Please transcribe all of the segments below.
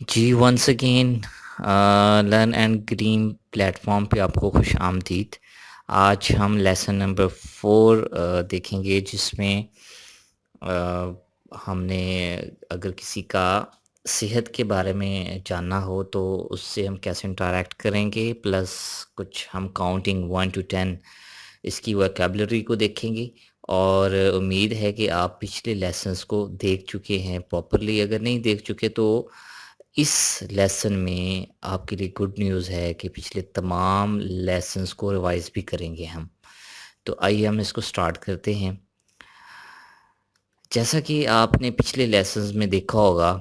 Ji, once again learn and green platform पे आपको खुश आमदीद। आज हम लेसन नंबर 4 देखेंगे, जिसमें अ, हमने अगर किसी का सेहत के बारे में जानना हो तो उससे हम कैसे इंटरैक्ट करेंगे, प्लस कुछ हम काउंटिंग 1 टू 10 इसकी वोकैब्युलरी को देखेंगे। और उम्मीद है कि आप पिछले लेसन्स को देख चुके हैं प्रॉपरली। अगर नहीं देख चुके तो इस लेसन में आपके लिए गुड न्यूज़ है कि पिछले तमाम लेसन्स को रिवाइज भी करेंगे हम। तो आइए हम इसको स्टार्ट करते हैं। जैसा कि आपने पिछले लेसन्स में देखा होगा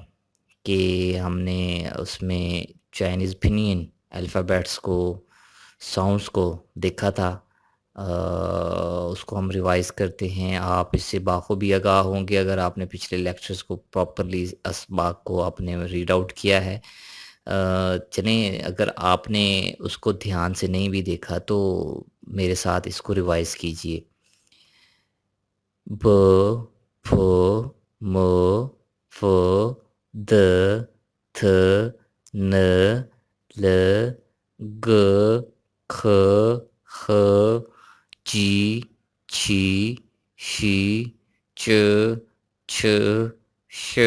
कि हमने उसमें चाइनीज़ पिनियन अल्फ़ाबेट्स को, साउंड्स को देखा था। अ, उसको हम रिवाइज़ करते हैं। आप इससे बाखूबी आगाह होंगे अगर आपने पिछले लेक्चर्स को प्रॉपरली असबाक को आपने रीड आउट किया है। चलें, अगर आपने उसको ध्यान से नहीं भी देखा तो मेरे साथ इसको रिवाइज़ कीजिए। ब, फ, म, फ, द, थ, न, ल, ग, ख, ह, जी, छी, शी, च, छ, श,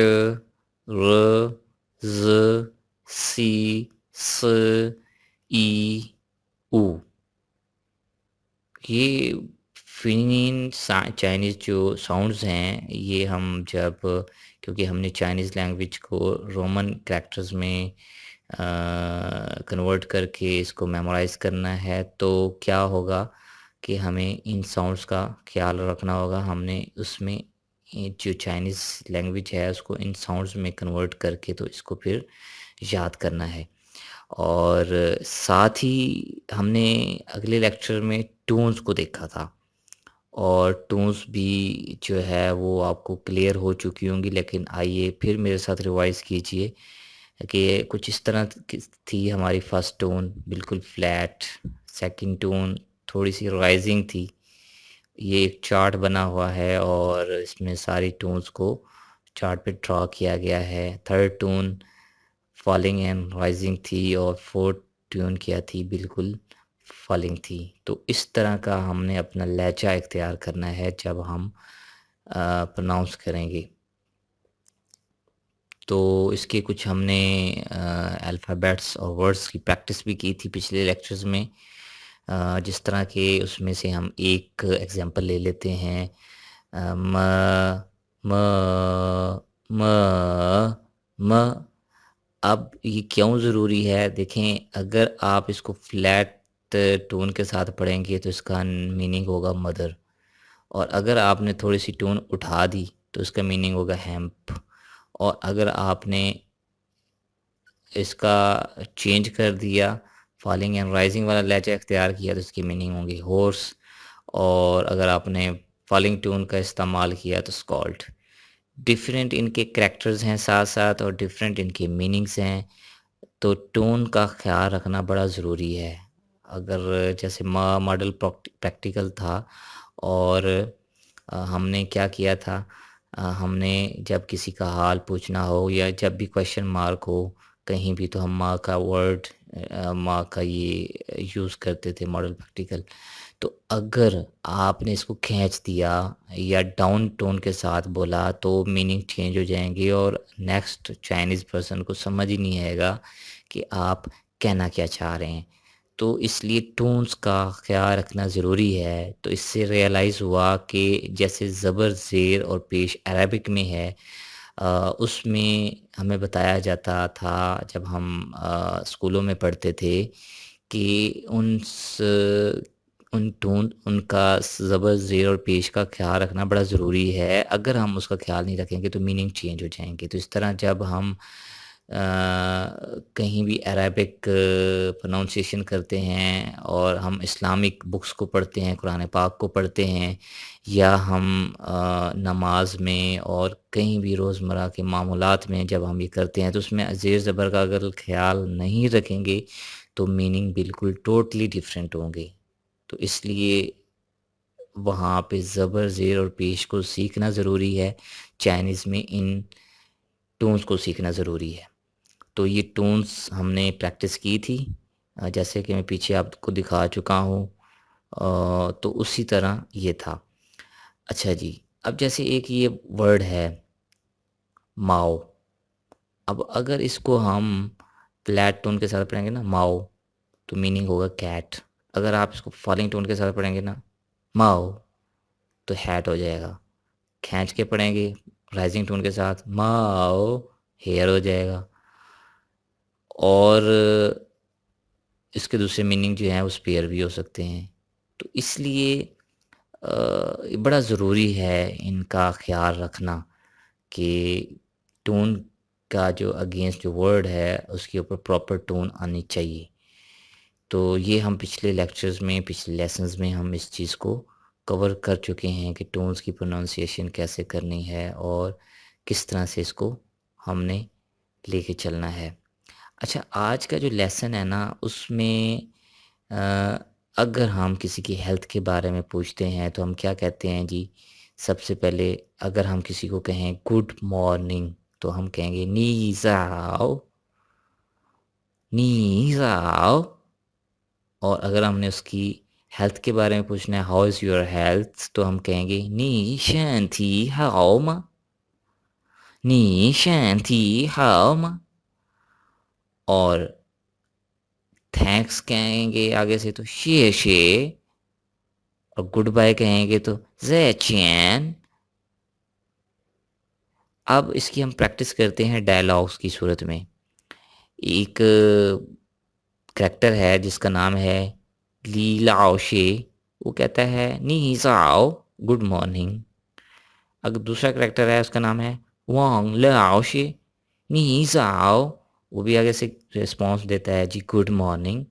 र, ज़, सी, स, ई, ऊ। ये फ़िनीन चाइनीज़ जो साउंड्स हैं, ये हम जब, क्योंकि हमने चाइनीज़ लैंग्वेज को रोमन कैरेक्टर्स में कन्वर्ट करके इसको मेमोराइज़ करना है, तो क्या होगा कि हमें इन साउंड्स का ख्याल रखना होगा। हमने उसमें ये जो चाइनीज़ लैंग्वेज है उसको इन साउंड्स में कन्वर्ट करके तो इसको फिर याद करना है। और साथ ही हमने अगले लेक्चर में टून्स को देखा था, और टून्स भी जो है वो आपको क्लियर हो चुकी होंगी, लेकिन आइए फिर मेरे साथ रिवाइज कीजिए कि कुछ इस तरह थी हमारी फर्स्ट टोन बिल्कुल फ्लैट, सेकंड टोन थोड़ी सी राइजिंग थी। ये एक चार्ट बना हुआ है और इसमें सारी टोन्स को चार्ट पे ड्रा किया गया है। Third tone falling and rising थी, और फोर्थ ट्यून क्या थी, बिल्कुल फॉलिंग थी। तो इस तरह का हमने अपना लहजा इख्तियार करना है जब हम प्रोनाउंस करेंगे। तो इसके कुछ हमने अल्फ़ाबेट्स और वर्ड्स की प्रैक्टिस भी की थी पिछले लेक्चर्स में। जिस तरह के उसमें से हम एक एग्जांपल ले लेते हैं। म, म, म। अब ये क्यों ज़रूरी है? देखें, अगर आप इसको फ्लैट टोन के साथ पढ़ेंगे तो इसका मीनिंग होगा मदर, और अगर आपने थोड़ी सी टोन उठा दी तो इसका मीनिंग होगा हेम्प, और अगर आपने इसका चेंज कर दिया, फॉलिंग एंड राइजिंग वाला लहजा इख्तियार किया, तो इसकी मीनिंग होगी हॉर्स, और अगर आपने फॉलिंग टोन का इस्तेमाल किया तो स्कॉल्ड। डिफरेंट इनके करैक्टर्स हैं साथ साथ, और डिफरेंट इनके मीनिंग्स हैं। तो टोन का ख़्याल रखना बड़ा ज़रूरी है। अगर जैसे मॉडल प्रैक्टिकल था, और हमने क्या किया था, हमने जब किसी का हाल पूछना हो या जब भी क्वेश्चन मार्क हो कहीं भी, तो हम माँ का वर्ड, माँ का ये यूज़ करते थे मॉडल प्रैक्टिकल। तो अगर आपने इसको खींच दिया या डाउन टोन के साथ बोला तो मीनिंग चेंज हो जाएंगे, और नेक्स्ट चाइनीज़ पर्सन को समझ ही नहीं आएगा कि आप कहना क्या चाह रहे हैं। तो इसलिए टोन्स का ख़्याल रखना ज़रूरी है। तो इससे रियलाइज़ हुआ कि जैसे ज़बर, ज़ेर और पेश अरबिक में है, उसमें हमें बताया जाता था जब हम स्कूलों में पढ़ते थे कि उन टोन उनका ज़बर, ज़ेर और पेश का ख़्याल रखना बड़ा ज़रूरी है। अगर हम उसका ख़्याल नहीं रखेंगे तो मीनिंग चेंज हो जाएँगे। तो इस तरह जब हम कहीं भी अरेबिक प्रोनाउंसिएशन करते हैं, और हम इस्लामिक बुक्स को पढ़ते हैं, कुरान पाक को पढ़ते हैं, या हम नमाज में और कहीं भी रोज़मर्रा के मामूलात में जब हम ये करते हैं, तो उसमें ज़ेर ज़बर का अगर ख़्याल नहीं रखेंगे तो मीनिंग बिल्कुल टोटली डिफरेंट होंगे। तो इसलिए वहाँ पे ज़बर, ज़ेर और पेश को सीखना ज़रूरी है। चाइनीज़ में इन टोन्स को सीखना ज़रूरी है। तो ये टून्स हमने प्रैक्टिस की थी, जैसे कि मैं पीछे आपको दिखा चुका हूँ। तो उसी तरह ये था। अच्छा जी, अब जैसे एक ये वर्ड है माओ। अब अगर इसको हम फ्लैट टोन के साथ पढ़ेंगे ना, माओ, तो मीनिंग होगा कैट। अगर आप इसको फॉलिंग टोन के साथ पढ़ेंगे ना, माओ, तो हैट हो जाएगा। खींच के पढ़ेंगे राइजिंग टोन के साथ, माओ, हेयर हो जाएगा। और इसके दूसरे मीनिंग जो है वो स्पेयर भी हो सकते हैं। तो इसलिए बड़ा ज़रूरी है इनका ख्याल रखना कि टोन का जो अगेंस्ट जो वर्ड है उसके ऊपर प्रॉपर टोन आनी चाहिए। तो ये हम पिछले लेक्चर्स में, पिछले लेसन्स में हम इस चीज़ को कवर कर चुके हैं कि टोन्स की प्रोनाउंसिएशन कैसे करनी है और किस तरह से इसको हमने लेके चलना है। अच्छा, आज का जो लेसन है ना उसमें अ, अगर हम किसी की हेल्थ के बारे में पूछते हैं तो हम क्या कहते हैं जी? सबसे पहले अगर हम किसी को कहें गुड मॉर्निंग तो हम कहेंगे नी ज़ाओ, नी ज़ाओ। और अगर हमने उसकी हेल्थ के बारे में पूछना है हाउ इज़ योर हेल्थ, तो हम कहेंगे नी शांति हाओ मा, नी शांति हाओ मा। और थैंक्स कहेंगे आगे से तो शे शे। और गुड बाय कहेंगे तो ज़ेचैन। अब इसकी हम प्रैक्टिस करते हैं डायलॉग्स की सूरत में। एक करैक्टर है जिसका नाम है ली लाओ शे। वो कहता है नी ज़ाओ, गुड मॉर्निंग। अगर दूसरा करैक्टर है उसका नाम है वांग लाओ शे, नी ज़ाओ। वो भी आगे से रिस्पॉन्स देता है जी गुड मॉर्निंग।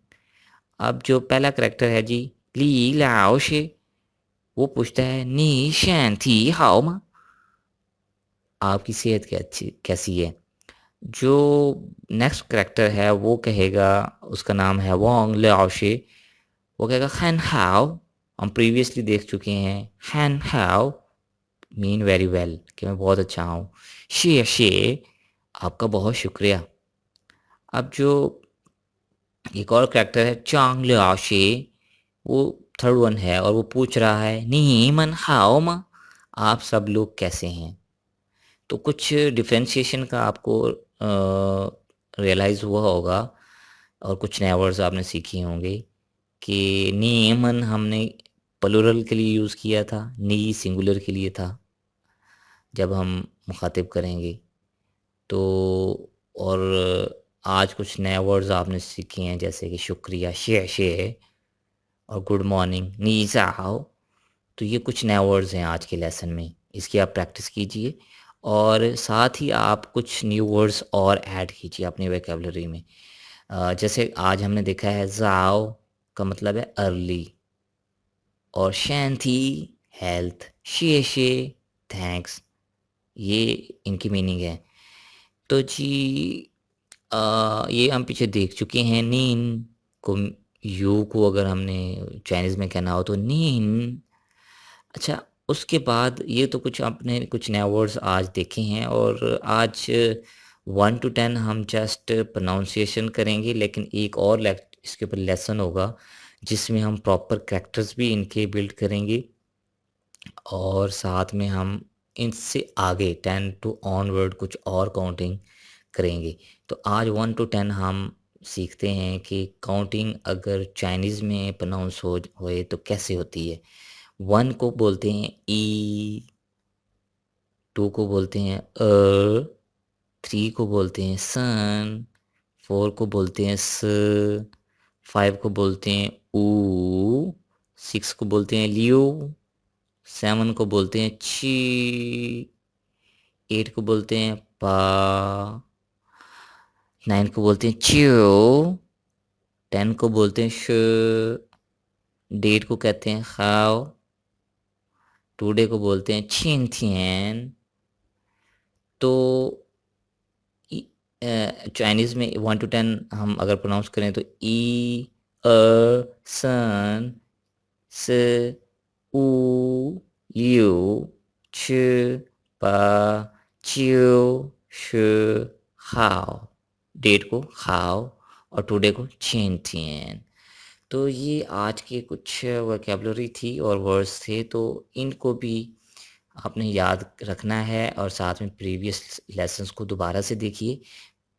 अब जो पहला करैक्टर है जी ली लाओ शे, वो पूछता है नी शांति हाओ मा, आपकी सेहत कैसी है। जो नेक्स्ट करैक्टर है वो कहेगा, उसका नाम है वांग लाओशे। वो कहेगा हैन हाओ। हम प्रीवियसली देख चुके हैं हैन हाओ मीन वेरी वेल, कि मैं बहुत अच्छा हूँ। शे शे, आपका बहुत शुक्रिया। अब जो एक और करैक्टर है चांग लाओशे, वो थर्ड वन है और वो पूछ रहा है नी मन हाओ मा, आप सब लोग कैसे हैं। तो कुछ डिफरेंशिएशन का आपको रियलाइज़ हुआ होगा और कुछ नए वर्ड्स आपने सीखे होंगे कि नियमन हमने प्लूरल के लिए यूज़ किया था, नी सिंगुलर के लिए था जब हम मुखातिब करेंगे। तो और आज कुछ नए वर्ड्स आपने सीखे हैं जैसे कि शुक्रिया शे और गुड मॉर्निंग नी चाओ। तो ये कुछ नए वर्ड्स हैं आज के लेसन में, इसकी आप प्रैक्टिस कीजिए और साथ ही आप कुछ न्यू वर्ड्स और ऐड कीजिए अपनी वोकैबुलरी में। जैसे आज हमने देखा है ज़ाओ का मतलब है अर्ली, और शांति हेल्थ, शे थैंक्स, ये इनकी मीनिंग है। तो जी ये हम पीछे देख चुके हैं। नीन को, यू को अगर हमने चाइनीज़ में कहना हो तो नीन। अच्छा, उसके बाद ये तो कुछ आपने कुछ नए वर्ड्स आज देखे हैं और आज 1 टू 10 हम जस्ट प्रोनाउंसिएशन करेंगे, लेकिन एक और इसके ऊपर लेसन होगा जिसमें हम प्रॉपर कैरेक्टर्स भी इनके बिल्ड करेंगे और साथ में हम इनसे आगे 10 टू ऑनवर्ड कुछ और काउंटिंग करेंगे। तो आज 1 टू 10 हम सीखते हैं कि काउंटिंग अगर चाइनीज़ में प्रोनाउंस होए तो कैसे होती है। 1 को बोलते हैं ई, 2 को बोलते हैं 3 को बोलते हैं सन, 4 को बोलते हैं स, 5 को बोलते हैं ऊ, 6 को बोलते हैं लियो, 7 को बोलते हैं ची, 8 को बोलते हैं पा, 9 को बोलते हैं च्यो, 10 को बोलते हैं श, डेट को कहते हैं खाओ, टुडे को बोलते हैं छिन थियन। तो चाइनीज़ में 1 टू 10 हम अगर प्रोनाउंस करें तो ई, सन, स, ऊ, लियो, छ, पा, चियो, श, हाओ। डेट को खाओ और टुडे को चेन थियन। तो ये आज के कुछ वोकैब्युलरी थी और वर्ड्स थे, तो इनको भी आपने याद रखना है और साथ में प्रीवियस लेसन्स को दोबारा से देखिए।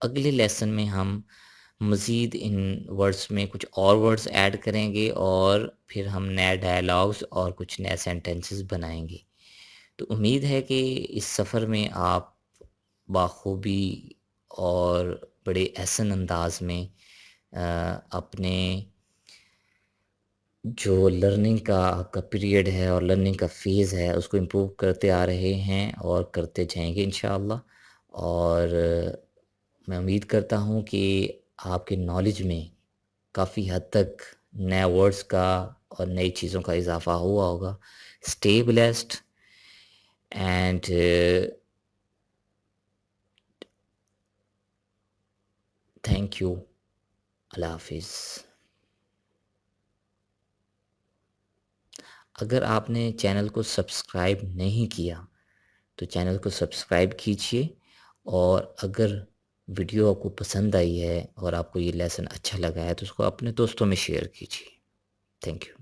अगले लेसन में हम मज़ीद इन वर्ड्स में कुछ और वर्ड्स ऐड करेंगे और फिर हम नए डायलॉग्स और कुछ नए सेंटेंसेस बनाएंगे। तो उम्मीद है कि इस सफ़र में आप बाखूबी और बड़े एहसन अंदाज में अपने जो लर्निंग का आपका पीरियड है और लर्निंग का फ़ेज़ है उसको इम्प्रूव करते आ रहे हैं और करते जाएंगे इंशाअल्लाह। और मैं उम्मीद करता हूँ कि आपके नॉलेज में काफ़ी हद तक नए वर्ड्स का और नई चीज़ों का इजाफ़ा हुआ होगा। Stay blessed and thank you. अल्लाह हाफ़िज़। अगर आपने चैनल को सब्सक्राइब नहीं किया तो चैनल को सब्सक्राइब कीजिए, और अगर वीडियो आपको पसंद आई है और आपको ये लेसन अच्छा लगा है तो उसको अपने दोस्तों में शेयर कीजिए। Thank you.